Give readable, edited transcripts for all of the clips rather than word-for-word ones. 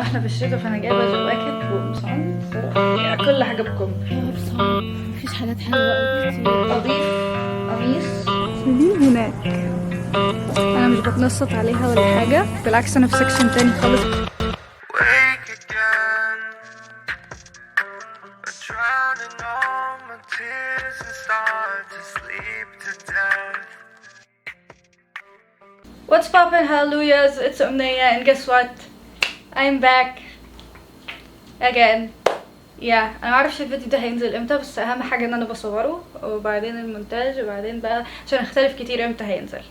احنا في الشتاء، فانا جايبه جواكت وقمصان يعني كل حاجه بكم. بصراحة مفيش حاجات حلوة أوي كتير. اضيف قميص مين هناك. انا مش بتنصت عليها ولا حاجه، بالعكس انا في سكشن تاني خالص. What's poppin', hallelujahs, it's Umnaya, and guess what? I'm back again. انا معرفش الفيديو ده هينزل امتى، بس اهم حاجه ان انا بصوره وبعدين المونتاج وبعدين بقى عشان اختلف كتير امتى هينزل.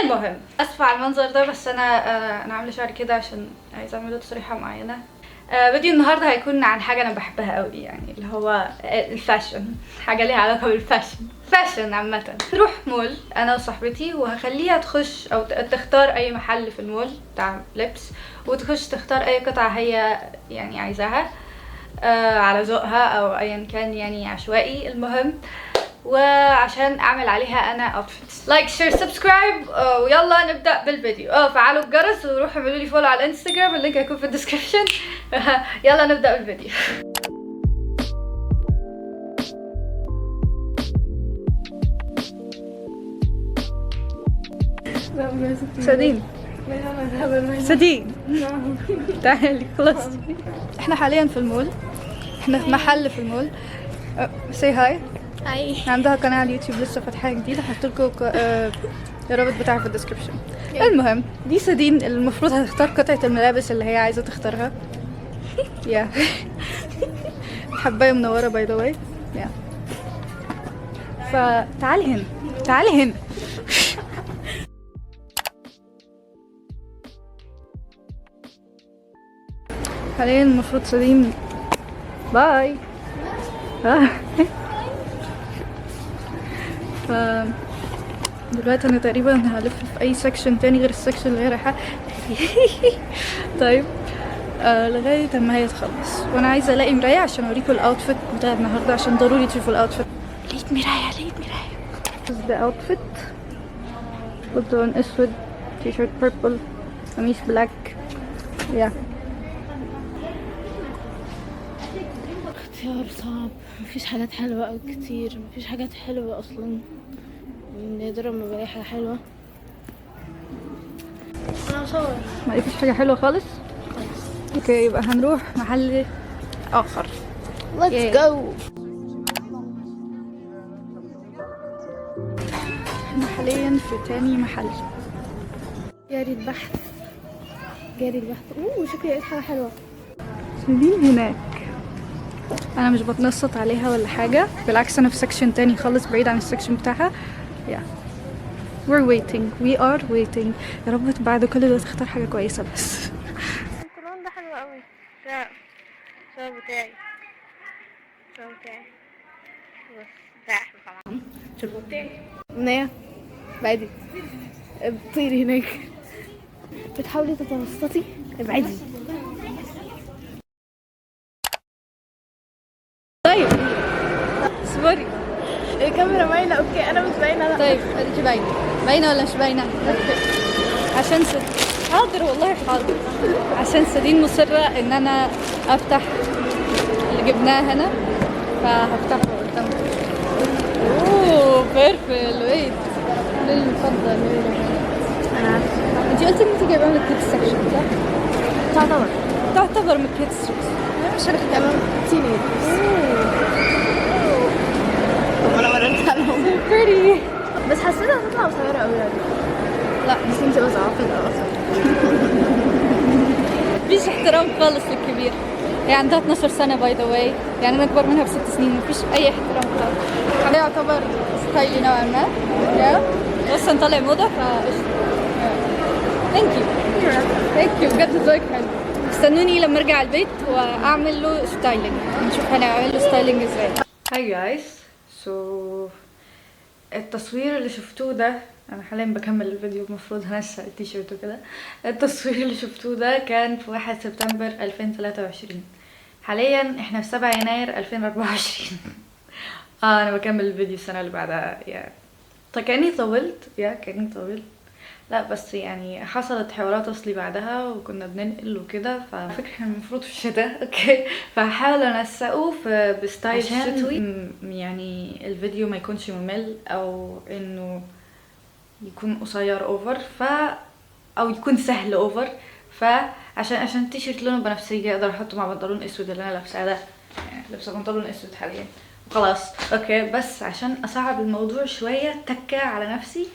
المهم اسفه على المنظر ده، بس انا عامله شعري كده عشان عايزه اعمله تصريحه معينه. فيديو النهارده هيكون عن حاجه انا بحبها قوي، يعني اللي هو الفاشن، حاجه ليها علاقه فاشن عامه. نروح مول انا وصاحبتي وهخليها تخش او تختار اي محل في المول بتاع لبس، وتخش تختار اي قطعه هي يعني عايزاها على ذوقها او ايا كان، يعني عشوائي. المهم وعشان اعمل عليها انا اوتفيتس. لايك شير سبسكرايب ويلا نبدا بالفيديو. فعلوا الجرس وروحوا اعملوا لي فولو على الانستجرام، اللينك هيكون في الديسكربشن. يلا نبدا بالفيديو. سدين تعالي خلاص. احنا حاليا في المول، احنا في محل في المول. سي هاي. عندها قناه على اليوتيوب لسه فاتحاها جديد، هحط لكم الرابط بتاعها في الديسكربشن. المهم دي سدين اللي المفروض هتختار قطعه الملابس اللي هي عايزه تختارها. حبايه منوره باي ذا واي. فتعالي هنا، تعالي هنا. حاليا المفروض سدين باي. ف دلوقتي انا تقريبا هلف في اي سكشن تاني غير السكشن اللي هي رايحه. طيب لغايه اما هي تخلص، وانا عايزه الاقي مرايه عشان اوريكم الاوتفيت بتاع النهارده، عشان ضروري تشوفوا الاوتفيت. لقيت مرايه. ده اوتفيت بنطلون اسود، تي شيرت بيربل، قميص بلاك. اختيار صعب، مفيش حاجات حلوة أوي كتير، مفيش حاجات حلوة أصلا، نادرا ما بلاقي حاجة حلوة. أنا بصور ما لقيتش حاجه حلوه خالص. اوكي يبقى هنروح محل اخر. let's go. احنا حاليا في تاني محل. جاري البحث. شكلي لقيت حاجة حلوة. مين هناك. انا مش بتنصت عليها ولا حاجه، بالعكس انا في سكشن تاني خالص بعيد عن السكشن بتاعها. we're waiting, we are waiting. يا رب بعد كل ده تختار حاجه كويسه بس. الكولون ده حلو قوي. ده الشباب بتاعي بس ده احلى طبعا. الشباب بتاعي منية بعدي بتطيري هناك، بتحاولي تتوسطي، ابعدي. طيب اصبري، الكاميرا باينة. اوكي انا مش باينة. لا طيب انت باينه ولا مش باينه؟ عشان حاضر والله حاضر. عشان سدين مصره ان انا افتح اللي جبناه هنا، فهفتحه قدامكم. اوه بيرفكت. ويت للمفضل. انا عارفة. انت قلتي ان انت جايبه من الكيدز سكشن صح؟ تعتبر من الكيدز سكشن. انا مش عارفة كمان تينيج. طب انا وريتها لهم. بريتي. بس حسيتها هتطلع قصيرة قوي يعني. لا بس انت بزعافة اصلا. مفيش احترام خالص للكبير. هي عندها 12 سنة باي ذا واي، يعني انا اكبر منها ب6 سنين، مفيش اي احترام خالص. ده يعتبر ستايلي نوعا ما. بس نطلع موضة فقشطة. ثانك يو بجد ذوقك حلو. استنوني لما ارجع البيت واعمل له ستايلينج، نشوف هنعمل له ستايلينج ازاي. هاي جايز، التصوير اللي شفتوه ده، انا حاليا بكمل الفيديو، المفروض هنسى التيشيرت وكده. التصوير اللي شفتوه ده كان في 1 سبتمبر 2023. حاليا احنا في 7 يناير 2024. انا بكمل الفيديو السنه اللي بعدها. طيب كاني طولت. لا بس يعني حصلت حوارات اصلي بعدها وكنا بننقل وكده، ففكرة احنا المفروض في الشتاء اوكي، فهحاول انسقه بستايل شتوي يعني الفيديو ما يكونش ممل او انه يكون قصير اوفر او يكون سهل اوفر. عشان التيشيرت لونه بنفسجي اقدر احطه مع بنطلون اسود اللي انا لابساه ده، يعني لابسه بنطلون اسود حاليا خلاص اوكي. بس عشان اصعب الموضوع شويه تكه على نفسي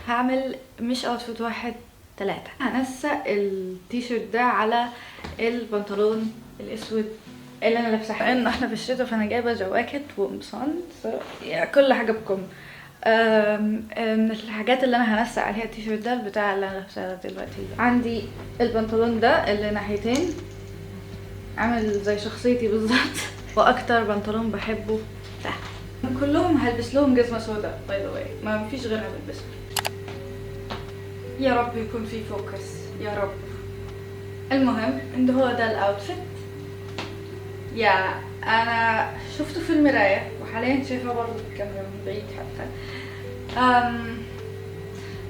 هعمل مش اوتفيت واحد 3. هنسق التيشيرت ده على البنطلون الاسود اللي انا لابساه، لان احنا في الشتاء فانا جايبه جواكت وقمصان يعني كل حاجه بكم. من الحاجات اللي انا هنسق عليها التيشيرت ده البتاع اللي انا لابساه دلوقتي. عندي البنطلون ده اللي ناحيتين عامل زي شخصيتي بالظبط واكتر بنطلون بحبه ده. كلهم هلبس لهم جزمه سودا باي ذا واي، ما فيش غيرها بلبسها. يا رب يكون في فوكس يا رب. المهم ان هو ده الاوتفيت. يا انا شفته في المرايه وحاليا شايفاه برضه في الكاميرا من بعيد حتى.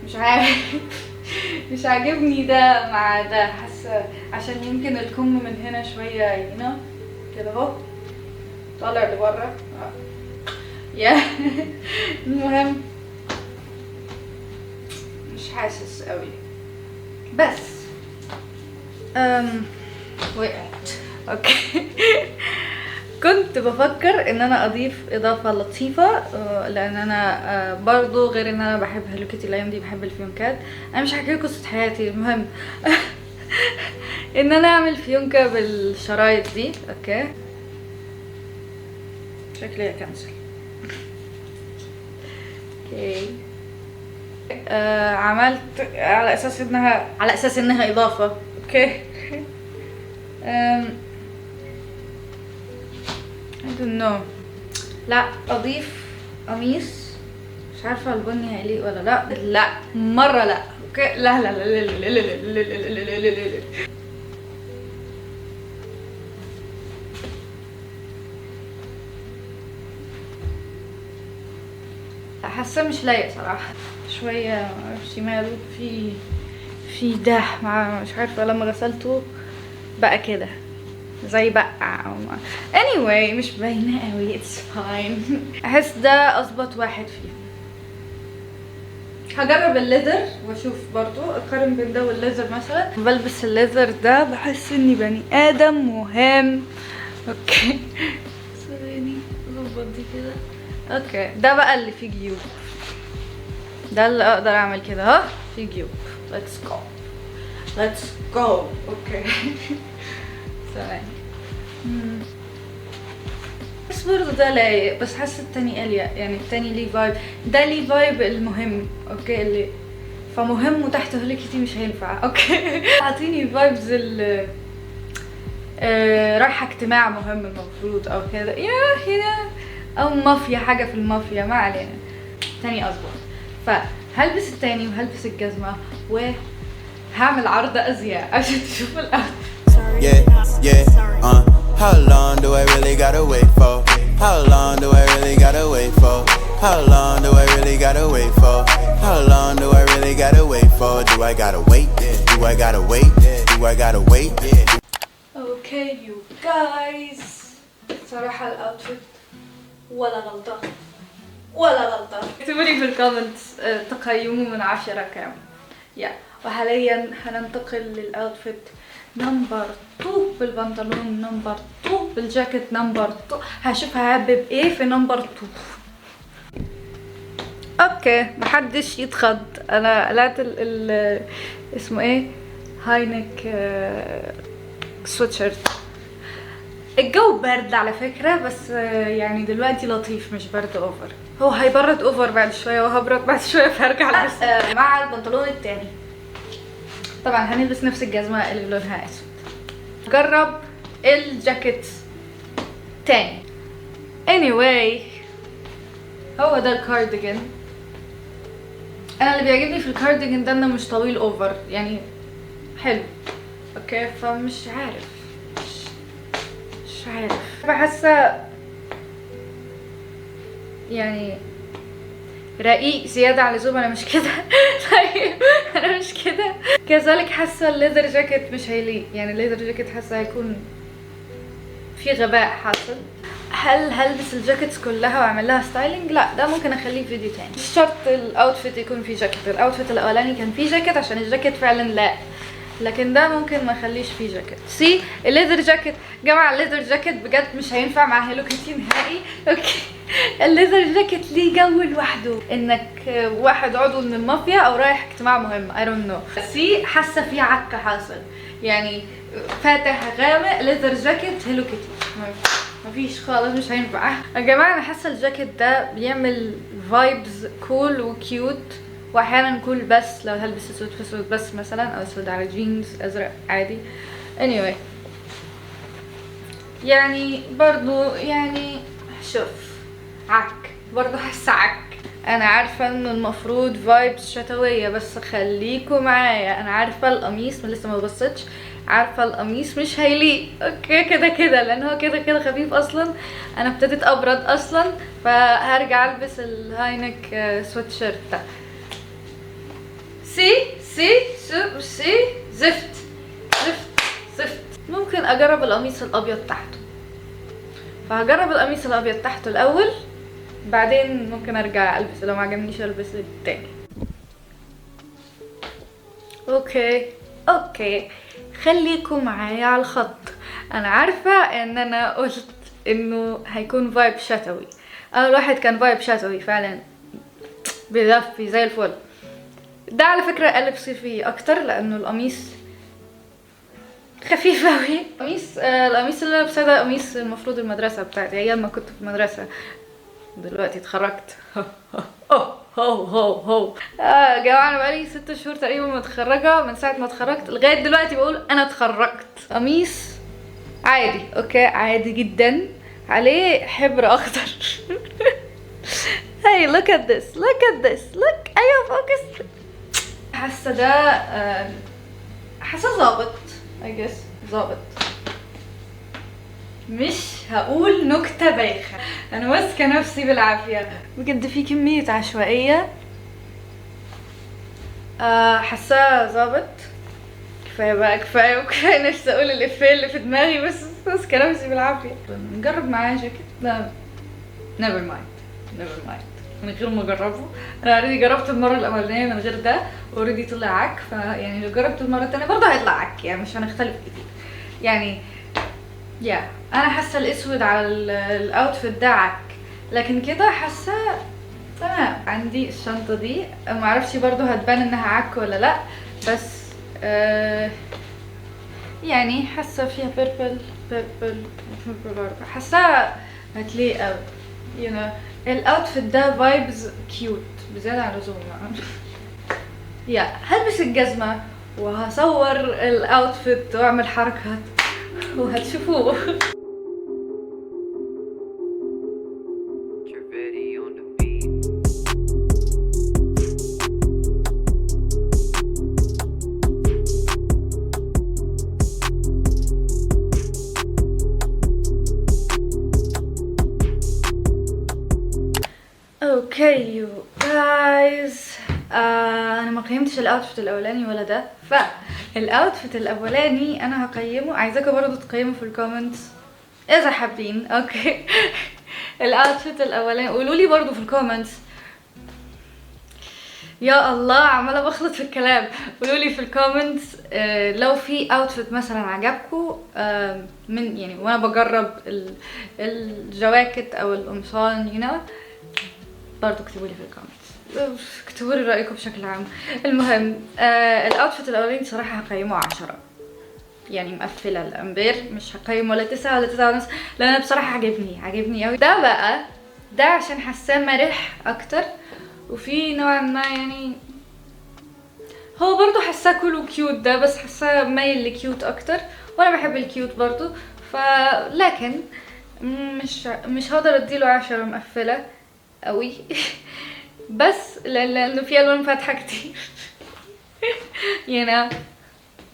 مش عارف مش عاجبني ده مع ده، حاسه عشان يمكن الكم من هنا شويه هنا كده اهو طالع لبره يا المهم مش حاسس قوي بس وقعت اوكي. كنت بفكر ان انا اضيف اضافه لطيفه لان انا برضو غير ان انا بحب هالو كيتي الايام دي بحب الفيونكات. انا مش هحكي قصه حياتي، المهم ان انا اعمل فيونكه بالشرايط دي اوكي. شكلي هكنسل اوكي. عملت على اساس انها اضافه اوكي. I don't know. لا اضيف قميص مش عارفه البني هيليق ولا لا. لا مره لا اوكي. لا لا لا لا لا لا لا لا لا لا. حاسه مش لايق صراحه شويه، معرفش ماله في داح مع مش عارفه لما غسلته بقى كده زي بقع anyway مش باينه قوي it's fine. احس ده اظبط واحد فيهم. هجرب الليزر واشوف برضو اقارن بين ده والليزر. مثلا بلبس الليزر ده بحس اني بني ادم مهم اوكي. ثواني اظبط دي كده اوكي. ده بقى اللي فيه جيوب، ده اللي اقدر اعمل كده اهو فيه جيوب. let's go اوكي. ثواني بس برضه ده لايق، بس حاسه التاني اليق، يعني التاني ليه فايب، ده ليه فايب المهم اوكي اللي فمهم وتحت هولو كيتي مش هينفع اوكي. اعطيني فايبز رايحه اجتماع مهم المفروض او كده يا هنا او مافيا حاجه في المافيا ما علينا. تاني اظبط فهلبس التاني وهلبس الجزمه وهعمل عرض ازياء عشان تشوف الاوتفيت. How long do I really gotta wait for? How long do I really gotta wait for? How long do I really gotta wait for? How long do I really gotta wait for? Do I gotta wait? Do I gotta wait? Do I gotta wait? Okay you guys صراحة الاوتفيت ولا غلطة اكتبوا لي في الكومنتس تقيموا من 10 كام. وحاليا هننتقل للاوتفيت نمبر 2 بالبنطلون نمبر 2 بالجاكيت نمبر 2. هشوف هعبب ايه في نمبر 2 اوكي. محدش يتخض انا قلعت اسمه ايه هاينك سويتشيرت. الجو برد على فكرة بس يعني دلوقتي لطيف مش برد اوفر. هو هيبرد اوفر بعد شوية وهبرد بعد شوية فهرجع البس مع البنطلون التاني. طبعا هنلبس نفس الجزمة اللي لونها اسود. جرب الجاكيت تاني. anyway هو ده الكارديجان. انا اللي بيعجبني في الكارديجان ده انه مش طويل اوفر يعني حلو اوكي. فمش عارف بحسه يعني رقيق زيادة عن اللزوم. انا مش كده. طيب انا مش كده. كذلك حاسة الليذر جاكيت مش هيليق، يعني الليذر جاكيت حاسة هيكون في غباء حاصل. هل هلبس الجاكيتس كلها واعمل لها ستايلينج؟ لا، ده ممكن اخليه فيديو تاني. مش شرط الاوتفيت يكون فيه جاكيت. الاوتفيت الاولاني كان فيه جاكيت عشان الجاكيت فعلا لا، لكن ده ممكن ما اخليش فيه جاكيت. سي الليذر جاكيت جماعه، الليذر جاكيت بجد مش هينفع مع هيلو كيتي نهائي. اوكي الليذر جاكيت ليه جو لوحده، انك واحد عضو من المافيا او رايح اجتماع مهم. اي دونت نو. سي حاسه في عكه حاصل، يعني فاتح غامق ليذر جاكيت هيلو كيتي، مفيش خالص، مش هينفع يا جماعه. انا حاسه الجاكيت ده بيعمل فايبز كول وكيوت، واحيانا كول بس لو هلبس اسود في اسود بس مثلا، او اسود على جينز ازرق عادي. anyway يعني برضو يعني شوف عك برضو، حاسه عك. انا عارفه انه المفروض فايبس شتويه، بس خليكوا معايا. انا عارفه القميص لسه ما بصيتش، عارفه القميص مش هيليق اوكي كده كده، لان هو كده كده خفيف اصلا. انا ابتديت ابرد اصلا، فهرجع البس الهاينك سويت شيرت ده. سي زفت زفت زفت. ممكن اجرب القميص الابيض تحته، فهجرب القميص الابيض تحته الاول، بعدين ممكن ارجع البس، لو ما عجبنيش البس التاني. اوكي خليكم معايا على الخط. انا عارفه ان انا قلت انه هيكون فايب شتوي، اول واحد كان فايب شتوي فعلا بيدفي زي الفل. ده على فكره قلب صيفي اكتر، لانه القميص خفيف اوي. القميص اللي انا لابساه ده قميص المفروض المدرسه بتاعتي ايام ما كنت في المدرسه. دلوقتي اتخرجت. هو يا جماعه انا بقالي 6 شهور تقريبا متخرجه، من ساعه ما اتخرجت لغايه دلوقتي بقول انا اتخرجت. قميص عادي اوكي عادي جدا، عليه حبر اخضر. هاي look at this ايوه فوكس. حاسه ده حاسه ظابط I guess ظابط. مش هقول نكتة بايخة، انا ماسكة نفسي بالعافية بجد. في كمية عشوائية. حاساه ظابط. كفاية بقى، كفاية نفسي اقول الافيه اللي في دماغي، بس ماسكة نفسي بالعافية. نجرب معاه جاكيت؟ لا never mind من غير ما اجربه. انا اوريدي جربت المرة الاولانية من غير ده اوريدي طلع عك، فيعني لو جربت المرة التانية برضه هيطلع عك، يعني مش هنختلف كتير يعني. انا حاسه الاسود على الاوتفيت ده عك، لكن كده حاسه تمام. عندي الشنطه دي معرفش برضو هتبان انها عك ولا لا، بس يعني حاسه فيها بيربل برضو، حاسه هتليق قوي الاوتفيت ده فايبز كيوت بزياده عن اللزوم. هلبس الجزمه وهصور الاوتفيت واعمل حركات وهتشوفوه. اوكي يو جايز، انا ما قيمتش الاوتفيت الاولاني ولا ده، فالاوتفيت الاولاني انا هقيمه، عايزاكم برضو تقيموا في الكومنتس اذا حابين. اوكي الاوتفيت الاولاني قولوا لي برضو في الكومنتس. يا الله عماله بخلط في الكلام. قولوا لي في الكومنتس لو في اوتفيت مثلا عجبكم من يعني وانا بجرب الجواكت او القمصان برضو اكتبوا لي في الكومنتس، اكتبوا لي رايكم بشكل عام. المهم الاوتفيت الاولاني صراحه هقيمه 10، يعني مقفله الامبير، مش هقيمه ولا 9 ولا 9 ونص، لان انا بصراحه عجبني قوي. ده بقى ده عشان حاساه مرح اكتر، وفي نوعا ما يعني هو برضو حاساه كول وكيوت ده، بس حاساه مايل لكيوت اكتر، وانا بحب الكيوت برضو. لكن مش هقدر اديله 10 مقفله قوي. بس لانه في الوان فاتحه كتير.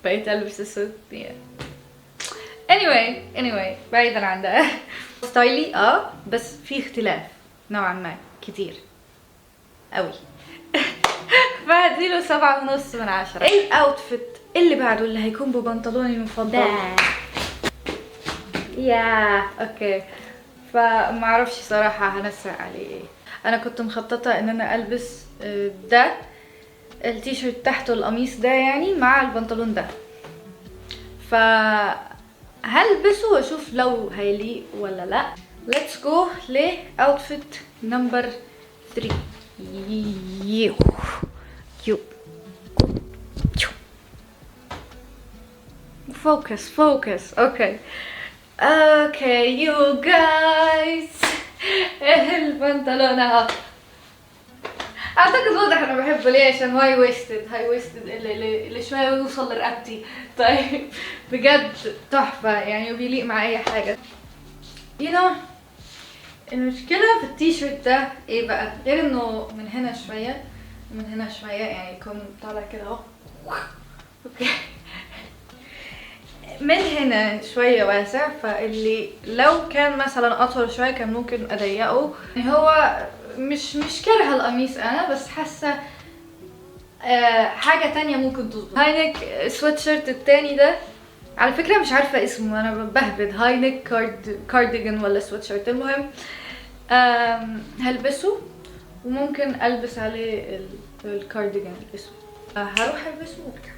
بقيت البس اسود. anyway بعيدا عن ده ستايلي بس في اختلاف نوعا ما كتير. قوي. فهديله 7.5/10. الاوتفيت اللي بعده اللي هيكون ببنطلوني المفضل اوكي، فمعرفش صراحة هنسق عليه ايه. انا كنت مخططة ان انا البس ده التيشيرت تحته القميص ده يعني مع البنطلون ده، ف هلبسه واشوف لو هيليق ولا لا. let's go لاوتفيت نمبر 3. فوكس اوكي يو جايز. البنطلون اهو، اعتقد واضح انا بحبه ليه، عشان هاي ويستد اللي شويه يوصل لرقبتي. طيب بجد تحفه يعني، وبيليق مع اي حاجه. المشكله في التيشيرت ده ايه بقى، غير انه من هنا شويه ومن هنا شويه يعني يكون طالع كده اهو اوكي، من هنا شويه واسع، فاللي لو كان مثلا اطول شويه كان ممكن اضيقه. يعني هو مش كارهه القميص انا، بس حاسه حاجه تانية ممكن تظبط. هاينك سويت شيرت التاني ده على فكره مش عارفه اسمه، انا بهبد. هاينك كارديجان ولا سويت شيرت، المهم هلبسه وممكن البس عليه الكارديجان الاسود. هروح البسه وارجع.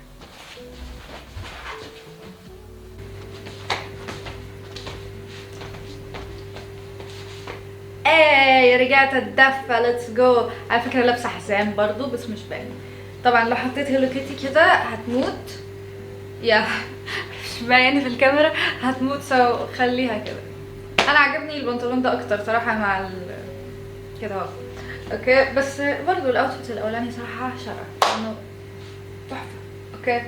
رجعت اتدفى. ليتس جو. على فكره لابسه حزام برضو بس مش باين طبعا، لو حطيت هيلو كيتي كده هتموت مش باين في الكاميرا، هتموت. خليها كده. انا عجبني البنطلون ده اكتر صراحه مع كده اهو اوكي، بس برضو الاوتفيت الاولاني صراحه شرع انه تحفه اوكي.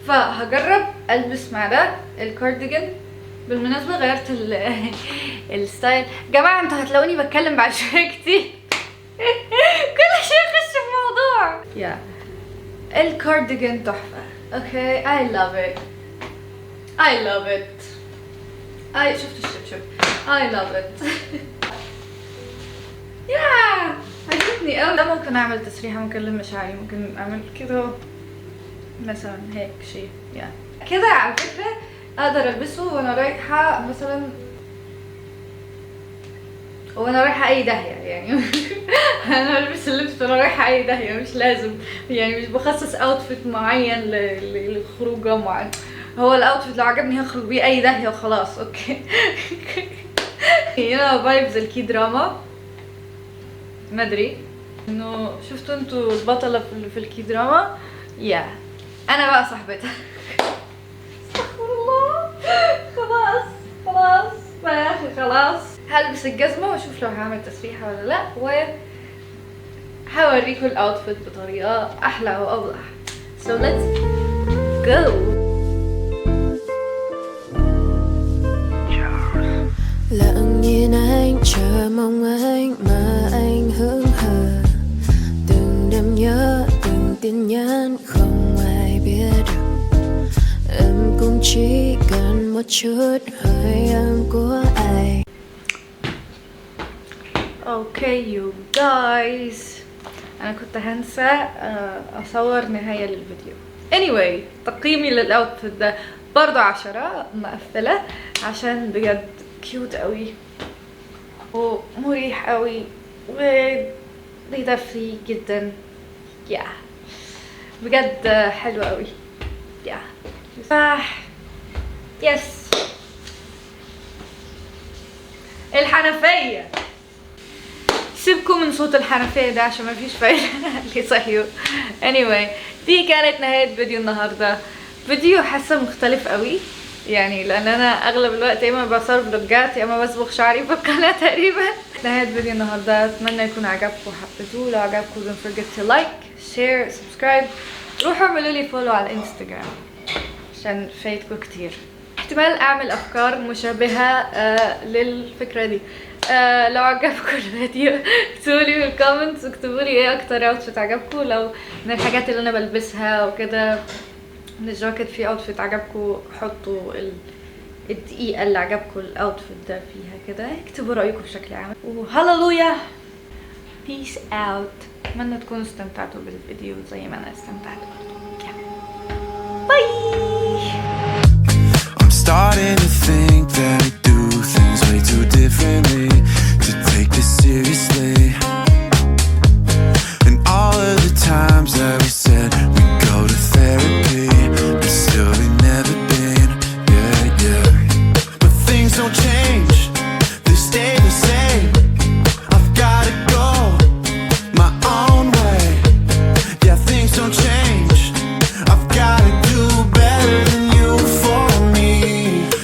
فهجرب البس مع ده الكارديجان. بالمناسبة غيرت الستايل. جماعة انتوا هتلاقوني بتكلم بعد شوية كتير كل شيء يخش في موضوع. الكارديجان تحفة اوكي. I love it. شفتوا الشبشب. I love it. عجبني اوي. ده ممكن اعمل تسريحة، ممكن الم شعري، ممكن اعمل كده مثلا هيك شيء كده. على فكرة اقدر البسه وانا رايحه مثلا، وانا رايحه اي داهيه يعني انا البس اللبس وانا رايحه اي داهيه، مش لازم يعني، مش بخصص اوتفيت معين لخروجه معينه. هو الاوتفيت لو عجبني هخرج بيه اي داهيه وخلاص اوكي. هنا فايبز الكي دراما. ما ادري انه شفتوا انتوا البطله في الكي دراما. انا بقى صاحبتها. خلاص يا اخي خلاص. هلبس الجزمه واشوف لو هعمل تسريحه ولا لا، وهوريكم الاوتفيت بطريقه احلى واوضح. So let's go. Lặng nhìn anh chờ mong anh mà anh hững hờ, từng đêm nhớ từng tin nhắn không ai biết được. Em cũng chỉ cần một chút hơi ấm của ai. Okay you guys, انا كنت هنسى اصور نهاية للفيديو. anyway تقييمي للاوتفيت ده برضو 10 مقفلة، عشان بجد كيوت قوي ومريح قوي وبيدفي جدا. بجد حلو قوي. يس. الحنفية، سيبكم من صوت الحنفية ده عشان ما فيش فايدة اللي صحيوا. anyway دي كانت نهاية فيديو النهاردة. فيديو حاسة مختلف قوي يعني، لان انا اغلب الوقت يا اما بصور فلوجات يا اما بصبغ شعري في القناة تقريبا. نهاية فيديو النهاردة، اتمنى يكون عجبكم وحبيتوه. لو عجبكم don't forget to like share subscribe. روحوا اعملوا لي فولو على الانستغرام عشان فايتكم كتير. احتمال اعمل افكار مشابهة للفكرة دي. لو عجبكم الفيديو اكتبوا لي في الكومنتس، اكتبوا لي ايه اكتر اوتفيت عجبكم. لو من الحاجات اللي انا بلبسها وكده، من الجاكيت في اوتفيت عجبكم حطوا الدقيقة اللي عجبكم الاوتفيت ده فيها كده. اكتبوا رأيكم بشكل عام. وهاللويا peace out. اتمنى تكونوا استمتعتوا بالفيديو زي ما انا استمتعت. باي. I'm starting to think